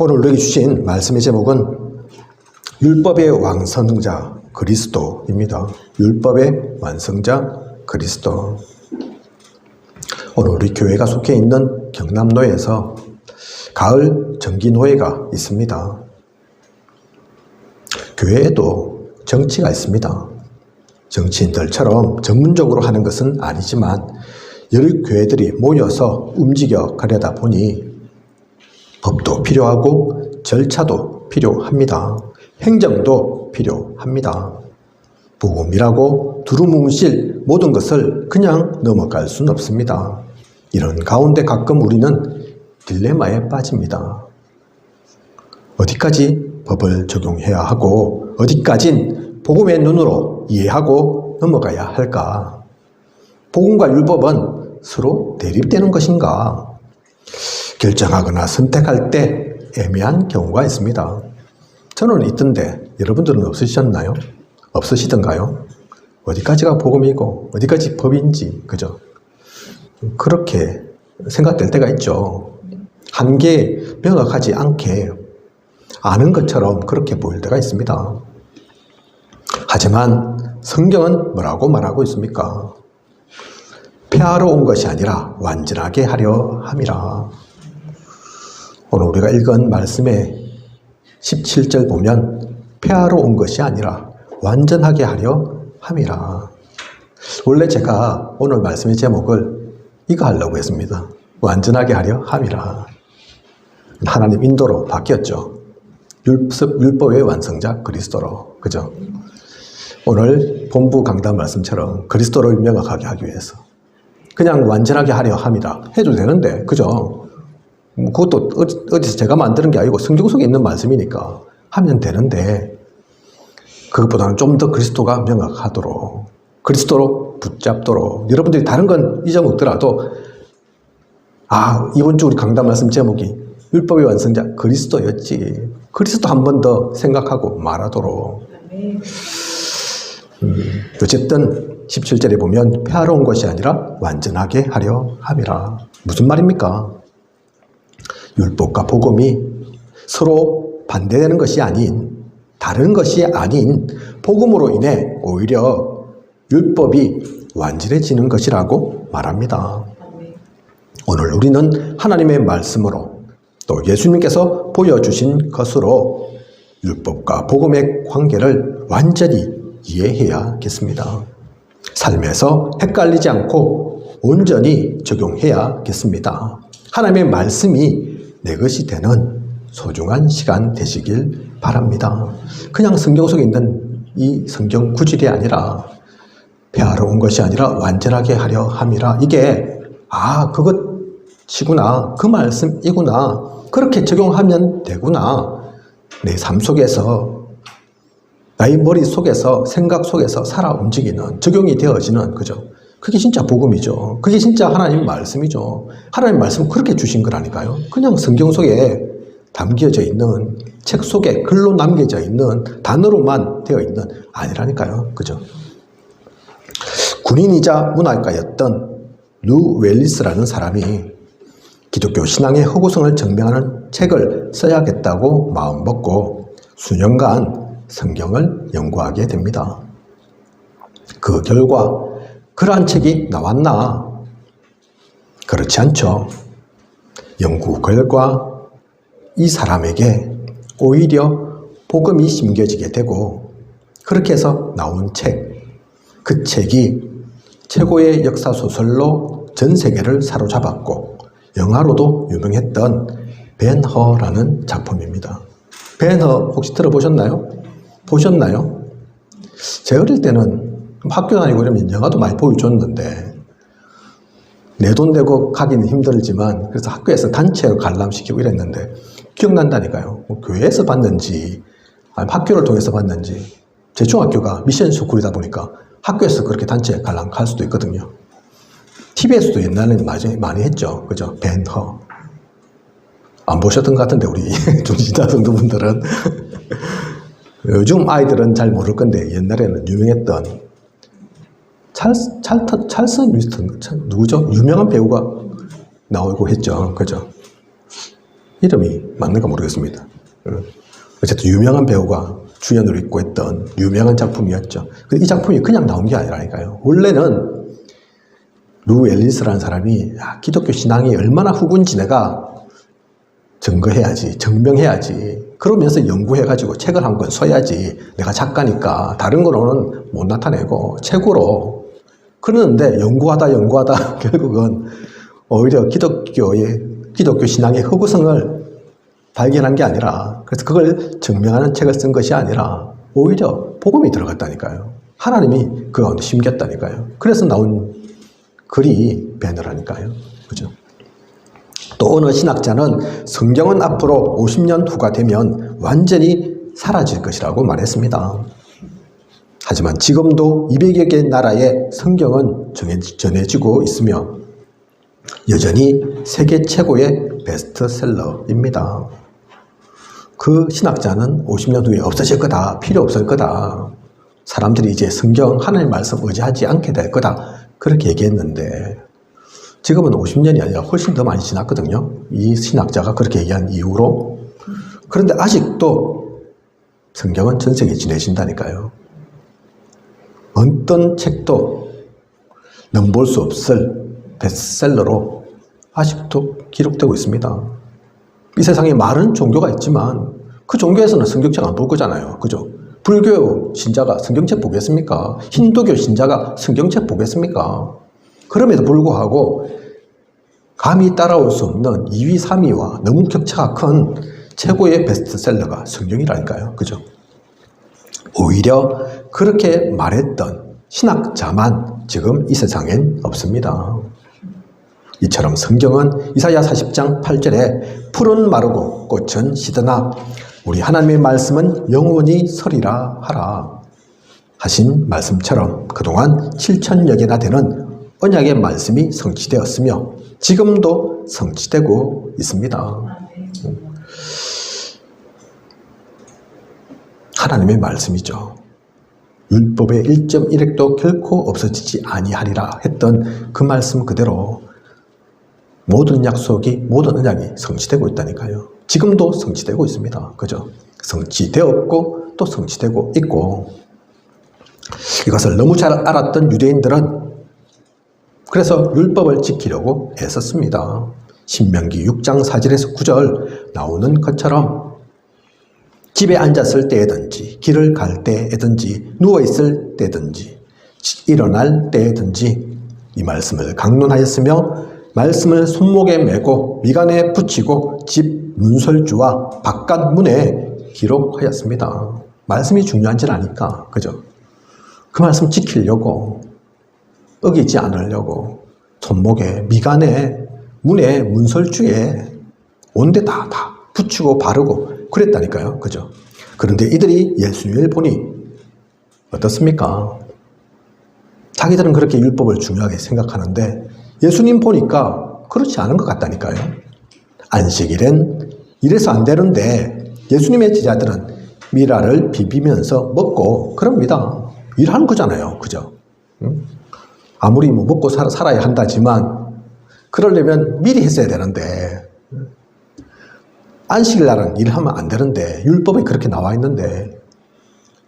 오늘 우리에게 주신 말씀의 제목은 율법의 완성자 그리스도입니다. 율법의 완성자 그리스도. 오늘 우리 교회가 속해 있는 경남로에서 가을 정기노회가 있습니다. 교회에도 정치가 있습니다. 정치인들처럼 전문적으로 하는 것은 아니지만 여러 교회들이 모여서 움직여 가려다 보니 법도 필요하고 절차도 필요합니다. 행정도 필요합니다. 복음이라고 두루뭉실 모든 것을 그냥 넘어갈 수는 없습니다. 이런 가운데 가끔 우리는 딜레마에 빠집니다. 어디까지 법을 적용해야 하고 어디까진 복음의 눈으로 이해하고 넘어가야 할까? 복음과 율법은 서로 대립되는 것인가? 결정하거나 선택할 때 애매한 경우가 있습니다. 저는 있던데 여러분들은 없으셨나요? 없으시던가요? 어디까지가 복음이고 어디까지 법인지 그죠? 그렇게 생각될 때가 있죠. 한계 명확하지 않게 아는 것처럼 그렇게 보일 때가 있습니다. 하지만 성경은 뭐라고 말하고 있습니까? 폐하러 온 것이 아니라 완전하게 하려 함이라. 오늘 우리가 읽은 말씀의 17절 보면 폐하러 온 것이 아니라 완전하게 하려 함이라. 원래 제가 오늘 말씀의 제목을 이거 하려고 했습니다. 완전하게 하려 함이라. 하나님 인도로 바뀌었죠. 율법의 완성자 그리스도로. 그죠? 오늘 본부 강단 말씀처럼 그리스도를 명확하게 하기 위해서 그냥 완전하게 하려 함이라 해도 되는데 그죠? 그것도 어디서 제가 만드는 게 아니고 성경 속에 있는 말씀이니까 하면 되는데 그것보다는 좀 더 그리스도가 명확하도록 그리스도로 붙잡도록 여러분들이 다른 건 잊어먹더라도 이번 주 우리 강단 말씀 제목이 율법의 완성자 그리스도였지. 그리스도 한 번 더 생각하고 말하도록. 어쨌든 17절에 보면 폐하러 온 것이 아니라 완전하게 하려 함이라. 무슨 말입니까? 율법과 복음이 서로 반대되는 것이 아닌 다른 것이 아닌 복음으로 인해 오히려 율법이 완전해지는 것이라고 말합니다. 오늘 우리는 하나님의 말씀으로 또 예수님께서 보여주신 것으로 율법과 복음의 관계를 완전히 이해해야겠습니다. 삶에서 헷갈리지 않고 온전히 적용해야겠습니다. 하나님의 말씀이 내 것이 되는 소중한 시간 되시길 바랍니다. 그냥 성경 속에 있는 이 성경 구절이 아니라 폐하러 온 것이 아니라 완전하게 하려 함이라. 이게 그것이구나. 그 말씀이구나. 그렇게 적용하면 되구나. 내 삶 속에서 나의 머릿속에서 생각 속에서 살아 움직이는 적용이 되어지는 그죠? 그게 진짜 복음이죠. 그게 진짜 하나님 말씀이죠. 하나님 말씀 그렇게 주신 거라니까요. 그냥 성경 속에 담겨져 있는 책 속에 글로 남겨져 있는 단어로만 되어 있는 아니라니까요. 그죠? 군인이자 문학가였던 루 웰리스라는 사람이 기독교 신앙의 허구성을 증명하는 책을 써야겠다고 마음먹고 수년간 성경을 연구하게 됩니다. 그 결과 그러한 책이 나왔나? 그렇지 않죠. 연구 결과 이 사람에게 오히려 복음이 심겨지게 되고 그렇게 해서 나온 책, 그 책이 최고의 역사소설로 전 세계를 사로잡았고 영화로도 유명했던 벤허라는 작품입니다. 벤허 혹시 들어보셨나요? 보셨나요? 제 어릴 때는 학교 다니고 이러면 영화도 많이 보여줬는데 내 돈 내고 가기는 힘들지만 그래서 학교에서 단체로 관람시키고 이랬는데 기억난다니까요. 교회에서 봤는지 아니면 학교를 통해서 봤는지 제 중학교가 미션 스쿨이다 보니까 학교에서 그렇게 단체 관람 갈 수도 있거든요. TV에서도 옛날에는 많이 했죠. 그죠? 벤허. 안 보셨던 것 같은데 우리 중지자 성도분들은 요즘 아이들은 잘 모를 건데 옛날에는 유명했던 찰슨 위스턴 누구죠? 유명한 배우가 나오고 했죠. 그죠? 이름이 맞는가 모르겠습니다. 어쨌든 유명한 배우가 주연으로 있고 했던 유명한 작품이었죠. 근데 이 작품이 그냥 나온 게 아니라니까요. 원래는 루 앨리스라는 사람이 기독교 신앙이 얼마나 후군지 내가 증거해야지, 증명해야지. 그러면서 연구해가지고 책을 한 권 써야지. 내가 작가니까 다른 거로는 못 나타내고 책으로. 그러는데 연구하다 결국은 오히려 기독교 신앙의 흑우성을 발견한 게 아니라, 그래서 그걸 증명하는 책을 쓴 것이 아니라 오히려 복음이 들어갔다니까요. 하나님이 그 가운데 심겼다니까요. 그래서 나온 글이 배너라니까요. 그죠? 또 어느 신학자는 성경은 앞으로 50년 후가 되면 완전히 사라질 것이라고 말했습니다. 하지만 지금도 200여 개 나라의 성경은 전해지고 있으며 여전히 세계 최고의 베스트셀러입니다. 그 신학자는 50년 후에 없어질 거다, 필요 없을 거다, 사람들이 이제 성경 하나님 말씀 의지하지 않게 될 거다, 그렇게 얘기했는데 지금은 50년이 아니라 훨씬 더 많이 지났거든요. 이 신학자가 그렇게 얘기한 이후로. 그런데 아직도 성경은 전 세계에 지내신다니까요. 어떤 책도 넘볼 수 없을 베스트셀러로 아직도 기록되고 있습니다. 이 세상에 많은 종교가 있지만 그 종교에서는 성경책 안 볼 거잖아요. 그죠? 불교 신자가 성경책 보겠습니까? 힌두교 신자가 성경책 보겠습니까? 그럼에도 불구하고 감히 따라올 수 없는 2위, 3위와 너무 격차가 큰 최고의 베스트셀러가 성경이라니까요. 그죠? 오히려 그렇게 말했던 신학자만 지금 이 세상엔 없습니다. 이처럼 성경은 이사야 40장 8절에 풀은 마르고 꽃은 시드나 우리 하나님의 말씀은 영원히 서리라 하라 하신 말씀처럼 그동안 7천여 개나 되는 언약의 말씀이 성취되었으며 지금도 성취되고 있습니다. 하나님의 말씀이죠. 율법의 1.1획도 결코 없어지지 아니하리라 했던 그 말씀 그대로 모든 약속이, 모든 언약이 성취되고 있다니까요. 지금도 성취되고 있습니다. 그죠? 성취되었고 또 성취되고 있고, 이것을 너무 잘 알았던 유대인들은 그래서 율법을 지키려고 애썼습니다. 신명기 6장 4절에서 9절 나오는 것처럼 집에 앉았을 때든지 길을 갈 때든지 누워있을 때든지 일어날 때든지 이 말씀을 강론하였으며 말씀을 손목에 메고 미간에 붙이고 집 문설주와 바깥 문에 기록하였습니다. 말씀이 중요한지를 아니까, 그죠? 그 말씀 지키려고, 어기지 않으려고 손목에, 미간에, 문에, 문설주에 온데 다 붙이고 바르고 그랬다니까요. 그죠? 그런데 이들이 예수님을 보니 어떻습니까? 자기들은 그렇게 율법을 중요하게 생각하는데 예수님 보니까 그렇지 않은 것 같다니까요. 안식일엔 이래서 안 되는데 예수님의 제자들은 미라를 비비면서 먹고 그럽니다. 일하는 거잖아요. 그죠? 아무리 뭐 먹고 살아야 한다지만 그러려면 미리 했어야 되는데 안식일 날은 일하면 안 되는데 율법에 그렇게 나와 있는데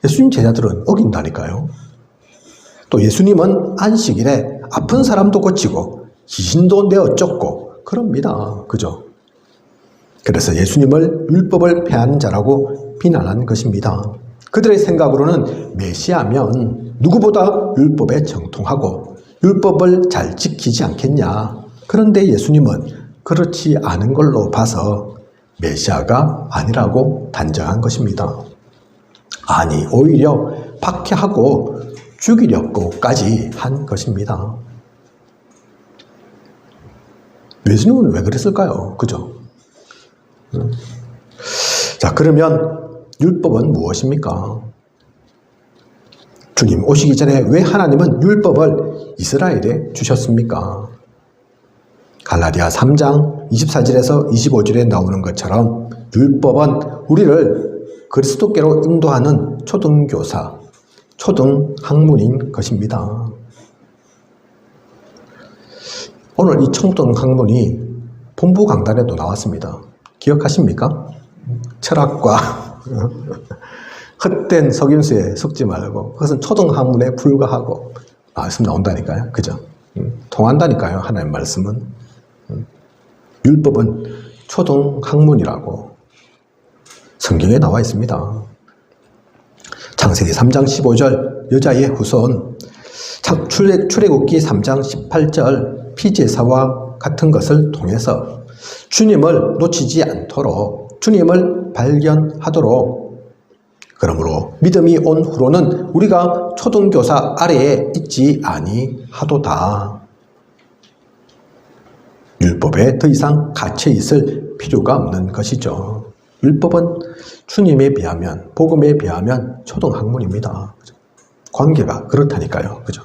예수님 제자들은 어긴다니까요. 또 예수님은 안식일에 아픈 사람도 고치고 귀신도 내어 쫓고 그럽니다. 그죠? 그래서 예수님을 율법을 폐하는 자라고 비난한 것입니다. 그들의 생각으로는 메시아면 누구보다 율법에 정통하고 율법을 잘 지키지 않겠냐. 그런데 예수님은 그렇지 않은 걸로 봐서 메시아가 아니라고 단정한 것입니다. 아니, 오히려 박해하고 죽이려고까지 한 것입니다. 예수님은 왜 그랬을까요? 그죠? 자, 그러면 율법은 무엇입니까? 주님 오시기 전에 왜 하나님은 율법을 이스라엘에 주셨습니까? 갈라디아 3장 24절에서 25절에 나오는 것처럼 율법은 우리를 그리스도께로 인도하는 초등교사, 초등학문인 것입니다. 오늘 이 초등학문이 본부 강단에도 나왔습니다. 기억하십니까? 철학과 헛된 속임수에 속지 말고 그것은 초등학문에 불과하고 말씀 나온다니까요. 그죠? 통한다니까요. 하나님 말씀은. 율법은 초등학문이라고 성경에 나와 있습니다. 창세기 3장 15절 여자의 후손, 출애굽기 3장 18절 피제사와 같은 것을 통해서 주님을 놓치지 않도록 주님을 발견하도록, 그러므로 믿음이 온 후로는 우리가 초등교사 아래에 있지 아니하도다. 율법에 더 이상 갇혀 있을 필요가 없는 것이죠. 율법은 주님에 비하면, 복음에 비하면 초등학문입니다. 관계가 그렇다니까요. 그죠?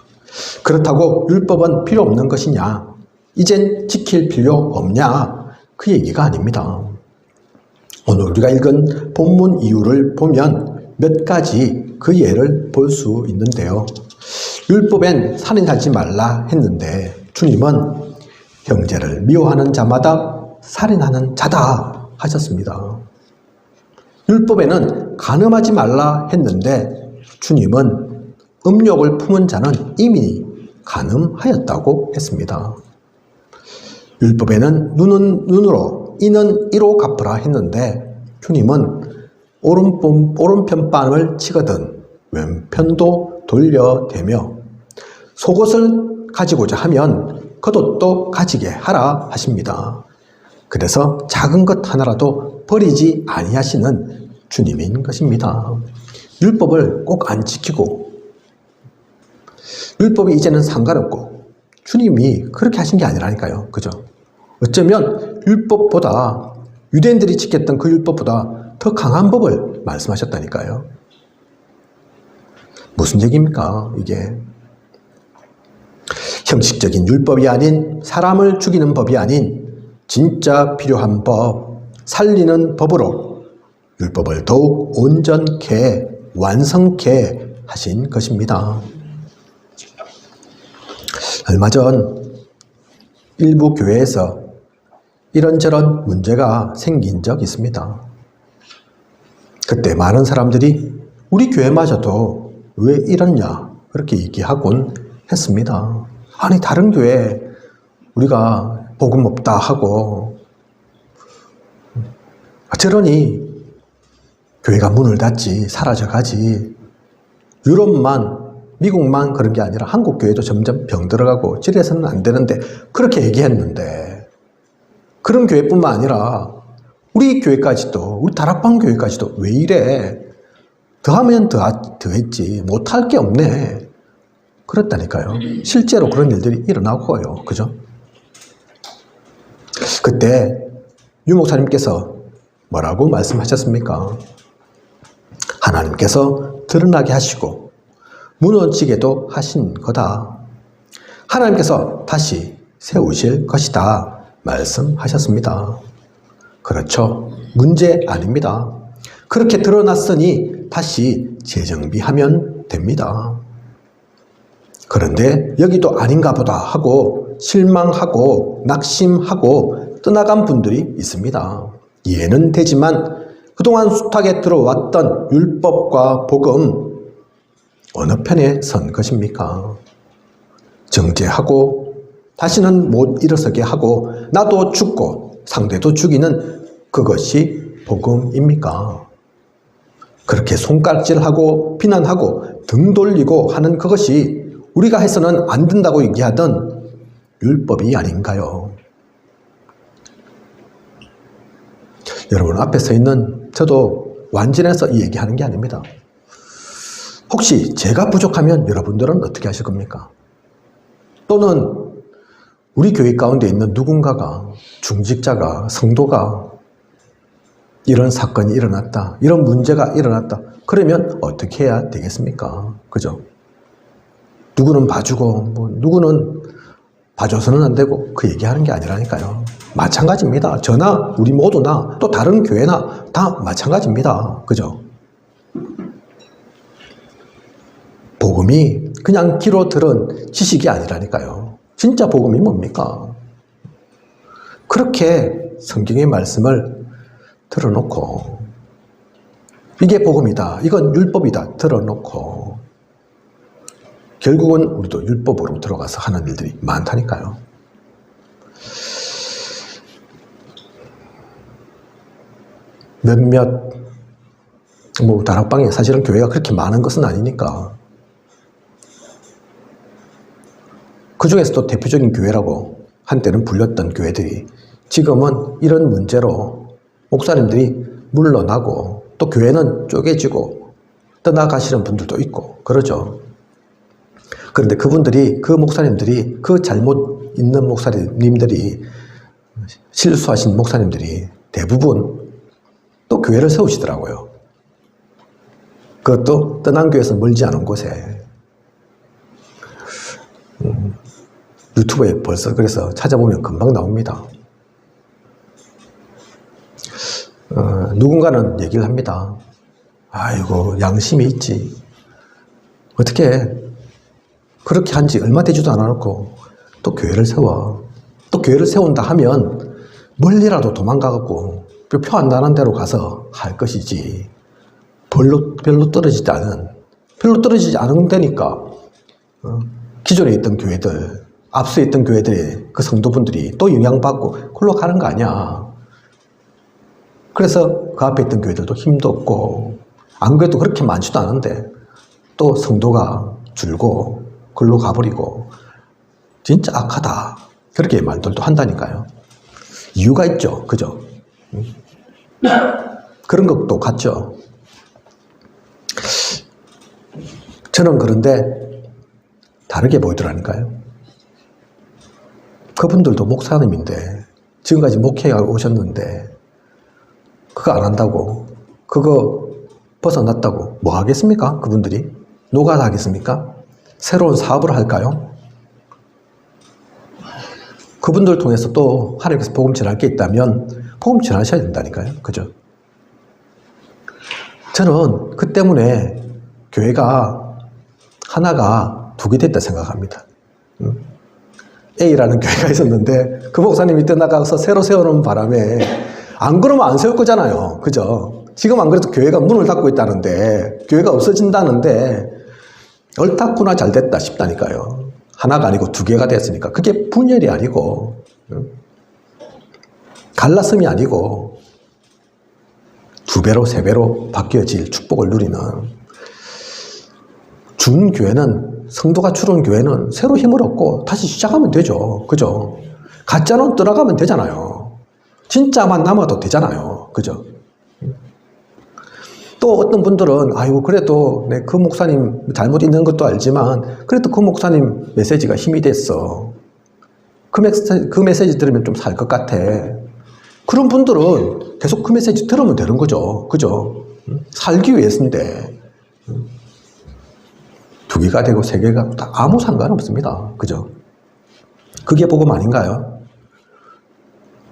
그렇다고 율법은 필요 없는 것이냐? 이젠 지킬 필요 없냐? 그 얘기가 아닙니다. 오늘 우리가 읽은 본문 이유를 보면 몇 가지 그 예를 볼 수 있는데요. 율법엔 살인하지 말라 했는데 주님은 형제를 미워하는 자마다 살인하는 자다 하셨습니다. 율법에는 간음하지 말라 했는데 주님은 음욕을 품은 자는 이미 간음하였다고 했습니다. 율법에는 눈은 눈으로 이는 이로 갚으라 했는데 주님은 오른편 뺨을 치거든 왼편도 돌려대며 속옷을 가지고자 하면 겉옷도 가지게 하라 하십니다. 그래서 작은 것 하나라도 버리지 아니하시는 주님인 것입니다. 율법을 꼭 안 지키고 율법이 이제는 상관없고 주님이 그렇게 하신 게 아니라니까요. 그죠? 어쩌면 율법보다 유대인들이 지켰던 그 율법보다 더 강한 법을 말씀하셨다니까요. 무슨 얘기입니까? 이게 형식적인 율법이 아닌 사람을 죽이는 법이 아닌 진짜 필요한 법, 살리는 법으로 율법을 더욱 온전케 완성케 하신 것입니다. 얼마 전 일부 교회에서 이런저런 문제가 생긴 적이 있습니다. 그때 많은 사람들이 우리 교회마저도 왜 이러냐 그렇게 얘기하곤 했습니다. 아니 다른 교회 우리가 복음 없다 하고 저러니 교회가 문을 닫지 사라져가지. 유럽만 미국만 그런 게 아니라 한국 교회도 점점 병들어가고 저래서는 안 되는데 그렇게 얘기했는데 그런 교회뿐만 아니라 우리 교회까지도 우리 다락방 교회까지도 왜 이래? 더하면 더했지 못할 게 없네. 그렇다니까요. 실제로 그런 일들이 일어나고요. 그죠? 그때 유 목사님께서 뭐라고 말씀하셨습니까? 하나님께서 드러나게 하시고 무너지게도 하신 거다. 하나님께서 다시 세우실 것이다 말씀하셨습니다. 그렇죠. 문제 아닙니다. 그렇게 드러났으니 다시 재정비하면 됩니다. 그런데 여기도 아닌가 보다 하고 실망하고 낙심하고 떠나간 분들이 있습니다. 이해는 되지만 그동안 숱하게 들어왔던 율법과 복음 어느 편에 선 것입니까? 정죄하고 다시는 못 일어서게 하고 나도 죽고 상대도 죽이는 그것이 복음입니까? 그렇게 손가락질하고 비난하고 등 돌리고 하는 그것이 우리가 해서는 안 된다고 얘기하던 율법이 아닌가요? 여러분 앞에 서 있는 저도 완전해서 이 얘기하는 게 아닙니다. 혹시 제가 부족하면 여러분들은 어떻게 하실 겁니까? 또는 우리 교회 가운데 있는 누군가가 중직자가 성도가 이런 사건이 일어났다. 이런 문제가 일어났다. 그러면 어떻게 해야 되겠습니까? 그죠? 누구는 봐주고 누구는 봐줘서는 안 되고 그 얘기하는 게 아니라니까요. 마찬가지입니다. 저나 우리 모두나 또 다른 교회나 다 마찬가지입니다. 그죠? 복음이 그냥 귀로 들은 지식이 아니라니까요. 진짜 복음이 뭡니까? 그렇게 성경의 말씀을 틀어놓고 이게 복음이다, 이건 율법이다 틀어놓고 결국은 우리도 율법으로 들어가서 하는 일들이 많다니까요. 몇몇 다락방에 사실은 교회가 그렇게 많은 것은 아니니까 그 중에서도 대표적인 교회라고 한때는 불렸던 교회들이 지금은 이런 문제로 목사님들이 물러나고 또 교회는 쪼개지고 떠나가시는 분들도 있고 그러죠. 그런데 그분들이, 그 목사님들이, 그 잘못 있는 목사님들이, 실수하신 목사님들이 대부분 또 교회를 세우시더라고요. 그것도 떠난 교회에서 멀지 않은 곳에. 유튜브에 벌써 그래서 찾아보면 금방 나옵니다. 누군가는 얘기를 합니다. 아이고, 양심이 있지. 어떻게 그렇게 한 지 얼마 되지도 않아놓고 또 교회를 세워. 또 교회를 세운다 하면 멀리라도 도망가갖고 표 안 나는 데로 가서 할 것이지. 별로 떨어지지 않은 데니까 기존에 있던 교회들, 앞서 있던 교회들의 그 성도분들이 또 영향받고 그걸로 가는 거 아니야. 그래서 그 앞에 있던 교회들도 힘도 없고 안 그래도 그렇게 많지도 않은데 또 성도가 줄고 글로 가버리고 진짜 악하다. 그렇게 말들도 한다니까요. 이유가 있죠. 그죠? 그런 것도 같죠. 저는 그런데 다르게 보이더라니까요. 그분들도 목사님인데 지금까지 목회해 오셨는데 그거 안 한다고, 그거 벗어났다고 뭐 하겠습니까? 그분들이 노가다 하겠습니까? 새로운 사업을 할까요? 그분들 통해서 또 하나님께서 복음 전할 게 있다면 복음 전하셔야 된다니까요. 그죠? 저는 그 때문에 교회가 하나가 두 개 됐다 생각합니다. A라는 교회가 있었는데 그 목사님이 떠나가서 새로 세우는 바람에 안 그러면 안 세울 거잖아요. 그죠? 지금 안 그래도 교회가 문을 닫고 있다는데, 교회가 없어진다는데 옳다구나, 잘 됐다 싶다니까요. 하나가 아니고 두 개가 됐으니까. 그게 분열이 아니고 갈라섬이 아니고 두 배로 세 배로 바뀌어질 축복을 누리는 준교회는, 성도가 주는 교회는 새로 힘을 얻고 다시 시작하면 되죠. 그죠? 가짜는 떠나가면 되잖아요. 진짜만 남아도 되잖아요. 그죠? 또 어떤 분들은 아이고 그래도 그 목사님 잘못 있는 것도 알지만 그래도 그 목사님 메시지가 힘이 됐어. 그 메시지 들으면 좀 살 것 같아. 그런 분들은 계속 그 메시지 들으면 되는 거죠. 그죠? 살기 위해서인데 두 개가 되고 세 개가 다 아무 상관없습니다. 그죠? 그게 복음 아닌가요?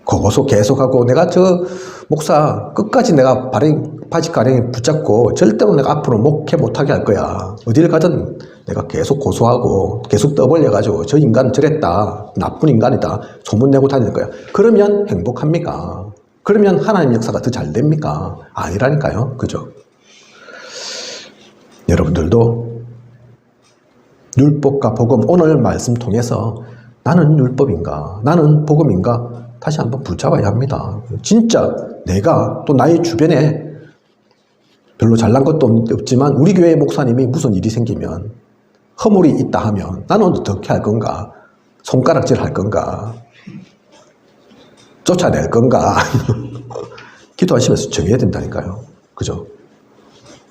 거기서 계속하고 내가 저 목사 끝까지 내가 바지 가랭이 붙잡고 절대로 내가 앞으로 목회 못하게 할 거야. 어디를 가든 내가 계속 고소하고 계속 떠벌려가지고 저 인간 저랬다, 나쁜 인간이다 소문내고 다니는 거야. 그러면 행복합니까? 그러면 하나님 역사가 더 잘 됩니까? 아니라니까요. 그죠? 여러분들도 율법과 복음, 오늘 말씀 통해서 나는 율법인가, 나는 복음인가 다시 한번 붙잡아야 합니다. 진짜 내가 또 나의 주변에 별로 잘난 것도 없지만 우리 교회 목사님이 무슨 일이 생기면 허물이 있다 하면 나는 어떻게 할 건가? 손가락질 할 건가? 쫓아낼 건가? 기도하시면서 정해야 된다니까요. 그죠?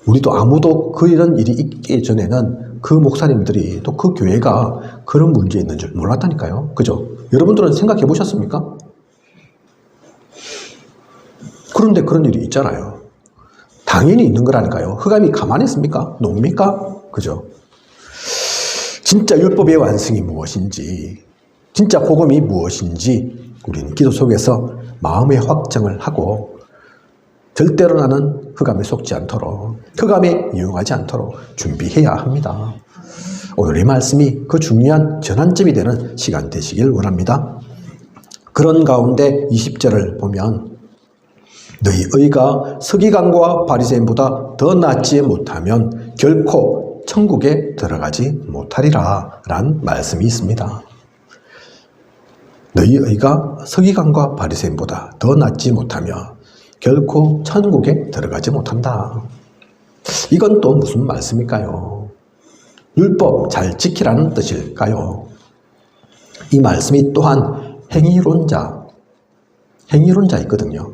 우리도 아무도 이런 일이 있기 전에는 그 목사님들이 또 그 교회가 그런 문제에 있는 줄 몰랐다니까요. 그죠? 여러분들은 생각해 보셨습니까? 그런데 그런 일이 있잖아요. 당연히 있는 거라니까요. 흑암이 가만히 있습니까? 놉니까? 그죠? 진짜 율법의 완성이 무엇인지, 진짜 복음이 무엇인지 우리는 기도 속에서 마음의 확정을 하고 절대로 나는 흑암에 속지 않도록, 흑암에 이용하지 않도록 준비해야 합니다. 오늘의 말씀이 그 중요한 전환점이 되는 시간 되시길 원합니다. 그런 가운데 20절을 보면 너희 의가 서기관과 바리새인보다 더 낫지 못하면 결코 천국에 들어가지 못하리라 라는 말씀이 있습니다. 너희 의가 서기관과 바리새인보다 더 낫지 못하며 결코 천국에 들어가지 못한다. 이건 또 무슨 말씀일까요? 율법 잘 지키라는 뜻일까요? 이 말씀이 또한 행위론자 있거든요.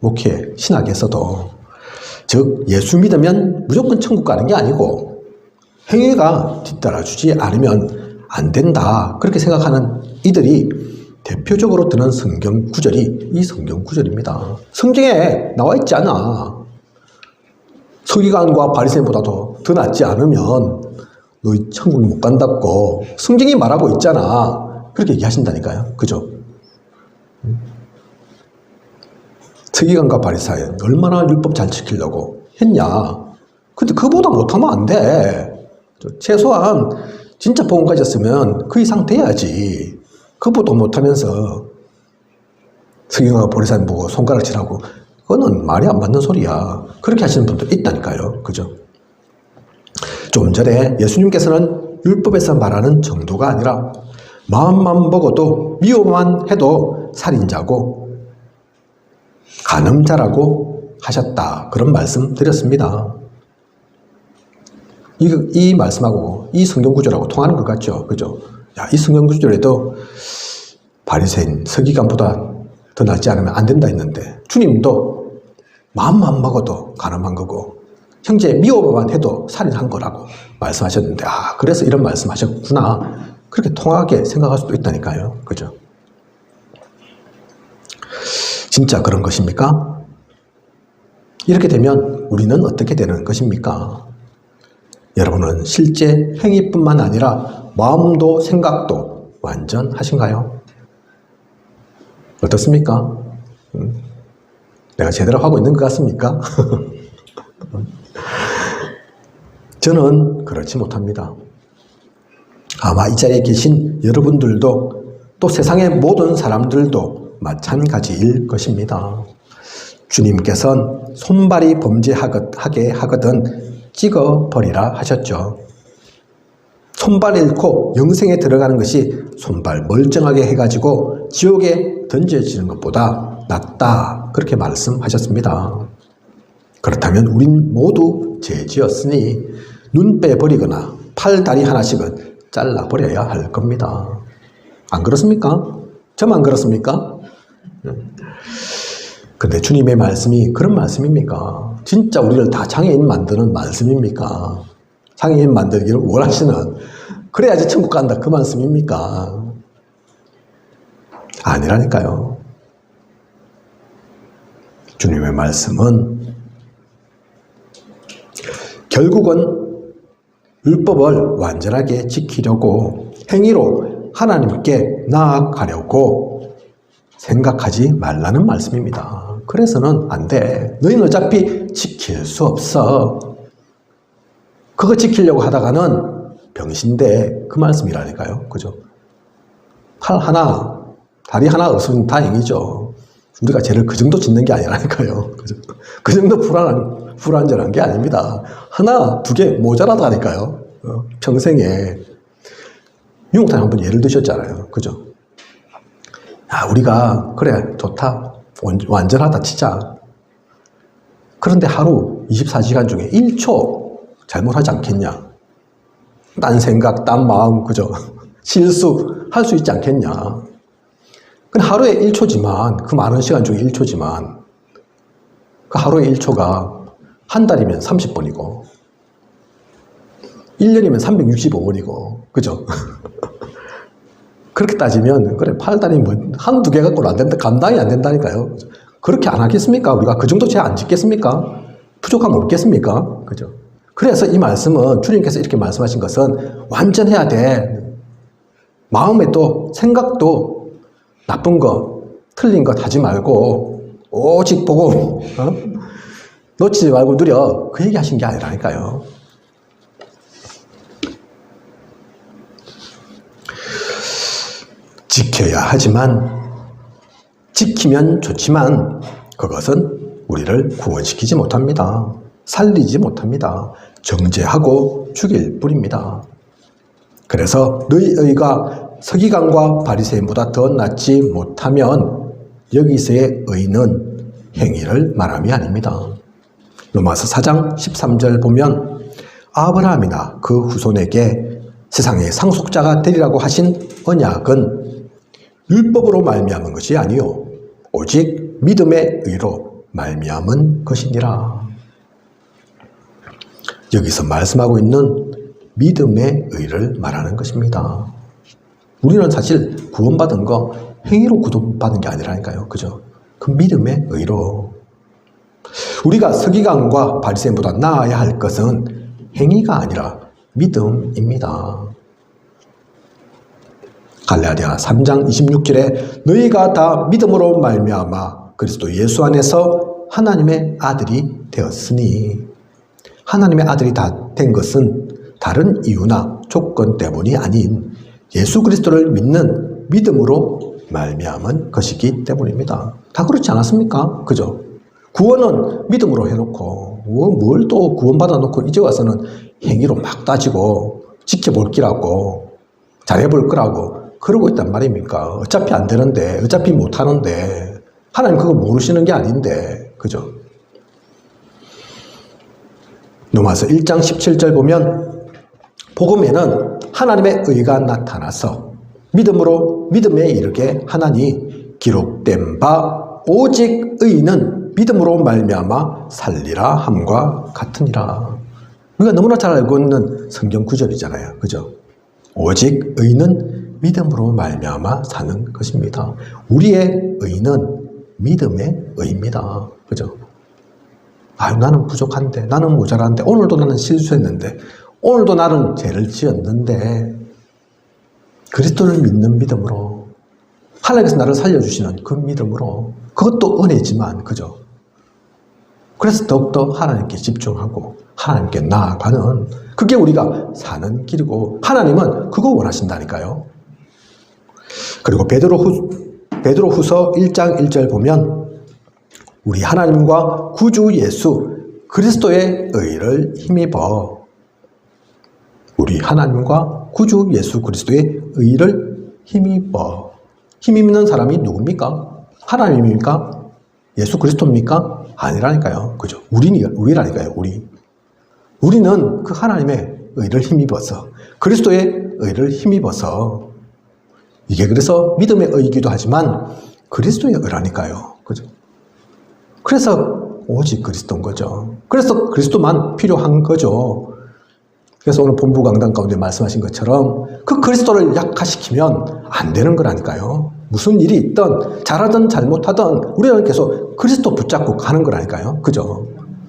목회, 신학에서도. 즉 예수 믿으면 무조건 천국 가는 게 아니고 행위가 뒤따라주지 않으면 안 된다. 그렇게 생각하는 이들이 대표적으로 드는 성경 구절이 이 성경 구절입니다. 성경에 나와 있지 않아. 서기관과 바리새인보다도 더 낫지 않으면 너희 천국 못 간다고 성경이 말하고 있잖아. 그렇게 얘기하신다니까요. 그죠? 서기관과 바리새인 얼마나 율법 잘 지키려고 했냐. 근데 그보다 못하면 안 돼. 최소한 진짜 복음 가졌으면 그 이상 돼야지. 그보다 못하면서 서기관과 바리새인 보고 손가락질하고 그거는 말이 안 맞는 소리야. 그렇게 하시는 분도 있다니까요. 그죠? 좀 전에 예수님께서는 율법에서 말하는 정도가 아니라 마음만 먹어도 미워만 해도 살인자고 간음자라고 하셨다. 그런 말씀 드렸습니다. 이 말씀하고 이 성경 구절하고 통하는 것 같죠? 그죠? 야, 이 성경 구절에도 바리새인, 서기관보다 더 낫지 않으면 안 된다 했는데 주님도 마음만 먹어도 간음한 거고 형제 미워만 해도 살인한 거라고 말씀하셨는데 그래서 이런 말씀하셨구나. 그렇게 통하게 생각할 수도 있다니까요. 그죠? 진짜 그런 것입니까? 이렇게 되면 우리는 어떻게 되는 것입니까? 여러분은 실제 행위뿐만 아니라 마음도 생각도 완전하신가요? 어떻습니까? 내가 제대로 하고 있는 것 같습니까? 저는 그렇지 못합니다. 아마 이 자리에 계신 여러분들도 또 세상의 모든 사람들도 마찬가지일 것입니다. 주님께서는 손발이 범죄하게 하거든 찍어버리라 하셨죠. 손발 잃고 영생에 들어가는 것이 손발 멀쩡하게 해가지고 지옥에 던져지는 것보다 낫다. 그렇게 말씀하셨습니다. 그렇다면 우린 모두 죄지었으니 눈 빼버리거나 팔, 다리 하나씩은 잘라버려야 할 겁니다. 안 그렇습니까? 저만 그렇습니까? 근데 주님의 말씀이 그런 말씀입니까? 진짜 우리를 다 장애인 만드는 말씀입니까? 장애인 만들기를 원하시는, 그래야지 천국 간다 그 말씀입니까? 아니라니까요. 주님의 말씀은 결국은 율법을 완전하게 지키려고 행위로 하나님께 나아가려고 생각하지 말라는 말씀입니다. 그래서는 안 돼. 너희는 어차피 지킬 수 없어. 그거 지키려고 하다가는 병신돼. 그 말씀이라니까요. 그죠? 팔 하나, 다리 하나 없으면 다행이죠. 우리가 죄를 그 정도 짓는 게 아니라니까요. 그죠? 그 정도 불완전한 게 아닙니다. 하나, 두 개 모자라다니까요. 평생에. 유목사님 한번 예를 드셨잖아요. 그죠? 야, 우리가, 그래, 좋다. 완전하다, 치자. 그런데 하루 24시간 중에 1초 잘못하지 않겠냐? 딴 생각, 딴 마음, 그죠? 실수할 수 있지 않겠냐? 근데 하루에 1초지만, 그 많은 시간 중에 1초지만, 그 하루에 1초가 한 달이면 30번이고, 1년이면 365번이고, 그죠? 그렇게 따지면, 그래, 팔다리 뭐, 한두 개 갖고는 안 된다, 감당이 안 된다니까요. 그렇게 안 하겠습니까? 우리가 그 정도 죄 안 짓겠습니까? 부족함 없겠습니까? 그죠? 그래서 이 말씀은, 주님께서 이렇게 말씀하신 것은 완전해야 돼. 마음에도, 생각도 나쁜 거, 틀린 것 하지 말고, 오직 보고, 놓치지 말고 누려. 그 얘기 하신 게 아니라니까요. 지켜야 하지만, 지키면 좋지만, 그것은 우리를 구원시키지 못합니다. 살리지 못합니다. 정죄하고 죽일 뿐입니다. 그래서 너희 의가 서기관과 바리새인보다 더 낫지 못하면 여기서의 의는 행위를 말함이 아닙니다. 로마서 4장 13절 보면 아브라함이나 그 후손에게 세상의 상속자가 되리라고 하신 언약은 율법으로 말미암은 것이 아니요 오직 믿음의 의로 말미암은 것이니라. 여기서 말씀하고 있는 믿음의 의를 말하는 것입니다. 우리는 사실 구원받은 거 행위로 구원받은 게 아니라니까요. 그죠? 그 믿음의 의로. 우리가 서기관과 바리새인보다 나아야 할 것은 행위가 아니라 믿음입니다. 갈라디아 3장 26절에 너희가 다 믿음으로 말미암아 그리스도 예수 안에서 하나님의 아들이 되었으니, 하나님의 아들이 다 된 것은 다른 이유나 조건 때문이 아닌 예수 그리스도를 믿는 믿음으로 말미암은 것이기 때문입니다. 다 그렇지 않았습니까? 그죠? 구원은 믿음으로 해놓고 뭘 또 구원받아놓고 이제 와서는 행위로 막 따지고 지켜볼 기라고 잘해볼 거라고 그러고 있단 말입니까? 어차피 안 되는데, 어차피 못하는데, 하나님 그거 모르시는 게 아닌데, 그죠? 로마서 1장 17절 보면 복음에는 하나님의 의가 나타나서 믿음으로 믿음에 이르게 하나니 기록된 바 오직 의인은 믿음으로 말미암아 살리라 함과 같으니라. 우리가 너무나 잘 알고 있는 성경 구절이잖아요. 그죠? 오직 의인은 믿음으로 말미암아 사는 것입니다. 우리의 의는 믿음의 의입니다. 그죠? 아유, 나는 부족한데, 나는 모자란데, 오늘도 나는 실수했는데, 오늘도 나는 죄를 지었는데, 그리스도를 믿는 믿음으로, 하나님께서 나를 살려주시는 그 믿음으로, 그것도 은혜지만, 그죠? 그래서 더욱더 하나님께 집중하고, 하나님께 나아가는, 그게 우리가 사는 길이고, 하나님은 그거 원하신다니까요. 그리고 베드로후서 1장 1절 보면, 우리 하나님과 구주 예수 그리스도의 의를 힘입어, 우리 하나님과 구주 예수 그리스도의 의를 힘입어. 힘입는 사람이 누굽니까? 하나님입니까? 예수 그리스도입니까? 아니라니까요. 그죠? 우리라니까요. 우리는 그 하나님의 의를 힘입어서, 그리스도의 의를 힘입어서, 이게 그래서 믿음의 의이기도 하지만 그리스도의 의라니까요. 그죠? 그래서 오직 그리스도인 거죠. 그래서 그리스도만 필요한 거죠. 그래서 오늘 본부 강단 가운데 말씀하신 것처럼 그 그리스도를 약화시키면 안 되는 거라니까요. 무슨 일이 있든 잘하든 잘못하든 우리는 계속 그리스도 붙잡고 가는 거라니까요. 그죠?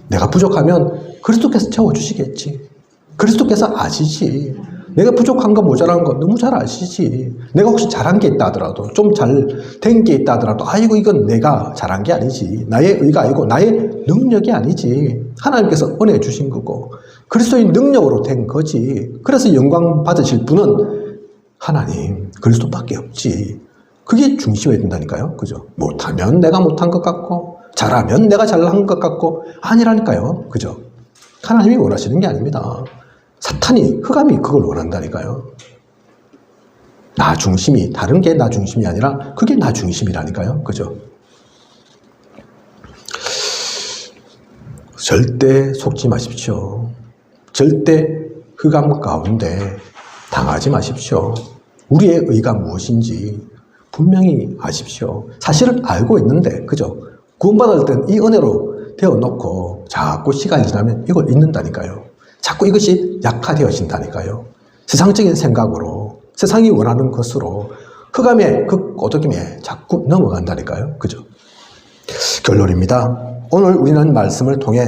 내가 부족하면 그리스도께서 채워주시겠지. 그리스도께서 아시지. 내가 부족한 거 모자란 거 너무 잘 아시지. 내가 혹시 잘한 게 있다 하더라도, 좀 잘 된 게 있다 하더라도, 아이고 이건 내가 잘한 게 아니지, 나의 의가 아니고 나의 능력이 아니지, 하나님께서 은혜 주신 거고 그리스도의 능력으로 된 거지. 그래서 영광 받으실 분은 하나님 그리스도밖에 없지. 그게 중심이 된다니까요. 그죠? 못하면 내가 못한 것 같고, 잘하면 내가 잘한 것 같고, 아니라니까요. 그죠? 하나님이 원하시는 게 아닙니다. 사탄이, 흑암이 그걸 원한다니까요. 나 중심이, 다른 게 나 중심이 아니라 그게 나 중심이라니까요. 그죠? 절대 속지 마십시오. 절대 흑암 가운데 당하지 마십시오. 우리의 의가 무엇인지 분명히 아십시오. 사실은 알고 있는데, 그죠? 구원받을 땐 이 은혜로 되어놓고 자꾸 시간이 지나면 이걸 잊는다니까요. 자꾸 이것이 약화되어진다니까요. 세상적인 생각으로, 세상이 원하는 것으로, 흑암의 그 꼬드김에 자꾸 넘어간다니까요. 그죠? 결론입니다. 오늘 우리는 말씀을 통해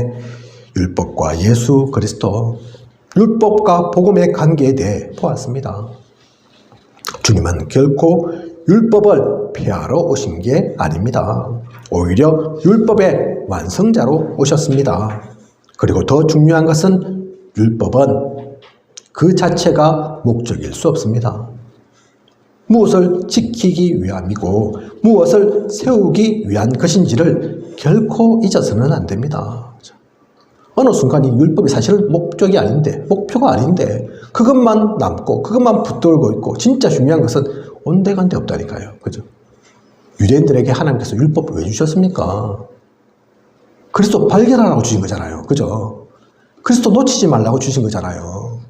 율법과 예수 그리스도, 율법과 복음의 관계에 대해 보았습니다. 주님은 결코 율법을 폐하러 오신 게 아닙니다. 오히려 율법의 완성자로 오셨습니다. 그리고 더 중요한 것은 율법은 그 자체가 목적일 수 없습니다. 무엇을 지키기 위함이고 무엇을 세우기 위한 것인지를 결코 잊어서는 안 됩니다. 어느 순간 이 율법이 사실은 목적이 아닌데, 목표가 아닌데, 그것만 남고, 그것만 붙들고 있고, 진짜 중요한 것은 온데간데 없다니까요. 그죠? 유대인들에게 하나님께서 율법을 왜 주셨습니까? 그리스도 발견하라고 주신 거잖아요. 그죠? 그리스도 놓치지 말라고 주신 거잖아요.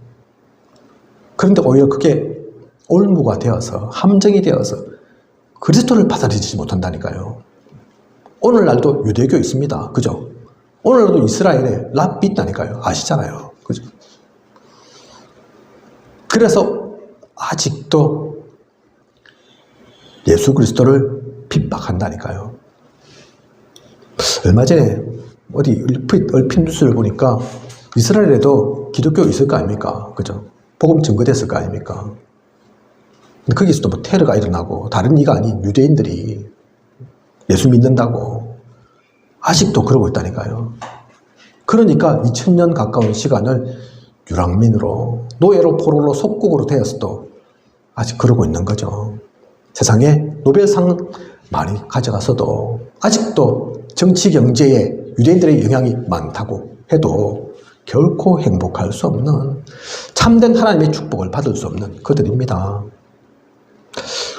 그런데 오히려 그게 올무가 되어서, 함정이 되어서 그리스도를 받아들이지 못한다니까요. 오늘날도 유대교 있습니다. 그죠? 오늘날도 이스라엘에 랍비 있다니까요. 아시잖아요. 그죠? 그래서 아직도 예수 그리스도를 핍박한다니까요. 얼마 전에 어디 얼핏 뉴스를 보니까 이스라엘에도 기독교 있을 거 아닙니까? 그죠? 복음 증거됐을 거 아닙니까? 근데 거기서도 뭐 테러가 일어나고 다른 이가 아닌 유대인들이 예수 믿는다고 아직도 그러고 있다니까요. 그러니까 2000년 가까운 시간을 유랑민으로 노예로 포로로 속국으로 되었어도 아직 그러고 있는 거죠. 세상에 노벨상 많이 가져갔어도 아직도 정치 경제에 유대인들의 영향이 많다고 해도 결코 행복할 수 없는 참된 하나님의 축복을 받을 수 없는 그들입니다.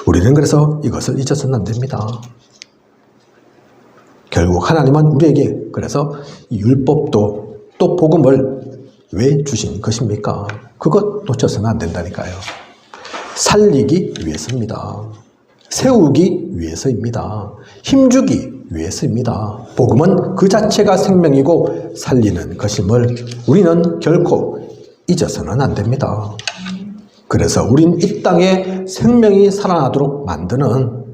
우리는 그래서 이것을 잊어서는 안 됩니다. 결국 하나님은 우리에게 그래서 이 율법도 또 복음을 왜 주신 것입니까? 그것 놓쳐서는 안 된다니까요. 살리기 위해서입니다. 세우기 위해서입니다. 힘주기 위해서입니다. 복음은 그 자체가 생명이고 살리는 것임을 우리는 결코 잊어서는 안 됩니다. 그래서 우린 이 땅에 생명이 살아나도록 만드는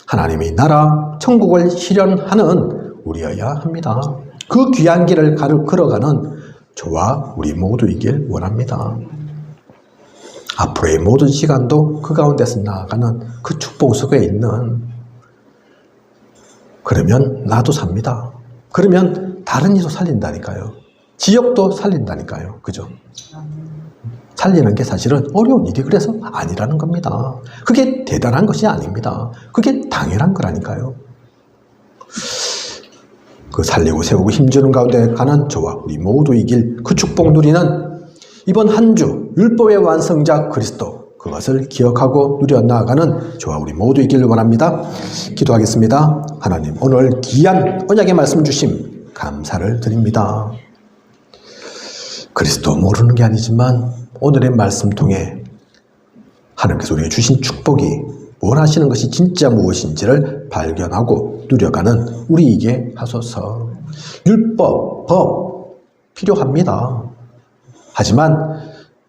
하나님의 나라, 천국을 실현하는 우리여야 합니다. 그 귀한 길을 걸어가는 저와 우리 모두이길 원합니다. 앞으로의 모든 시간도 그 가운데서 나아가는 그 축복 속에 있는, 그러면 나도 삽니다. 그러면 다른 이도 살린다니까요. 지역도 살린다니까요. 그죠? 살리는 게 사실은 어려운 일이 그래서 아니라는 겁니다. 그게 대단한 것이 아닙니다. 그게 당연한 거라니까요. 그 살리고 세우고 힘주는 가운데 가는 저와 우리 모두이길 그 축복 누리는 이번 한 주 율법의 완성자 그리스도, 그것을 기억하고 누려 나아가는 저와 우리 모두이길 원합니다. 기도하겠습니다. 하나님, 오늘 귀한 언약의 말씀 주심 감사를 드립니다. 그리스도 모르는 게 아니지만 오늘의 말씀 통해 하나님께서 우리에게 주신 축복이 원하시는 것이 진짜 무엇인지를 발견하고 누려가는 우리에게 하소서. 율법, 법 필요합니다. 하지만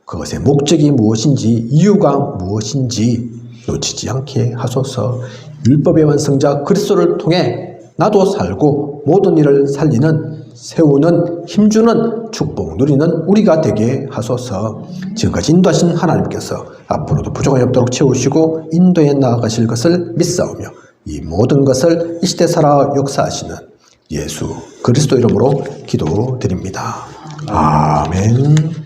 그것의 목적이 무엇인지, 이유가 무엇인지 놓치지 않게 하소서. 율법의 완성자 그리스도를 통해 나도 살고 모든 일을 살리는, 세우는, 힘주는, 축복 누리는 우리가 되게 하소서. 지금까지 인도하신 하나님께서 앞으로도 부족함이 없도록 채우시고 인도해 나아가실 것을 믿사오며 이 모든 것을 이 시대 살아 역사하시는 예수 그리스도 이름으로 기도드립니다. 아멘.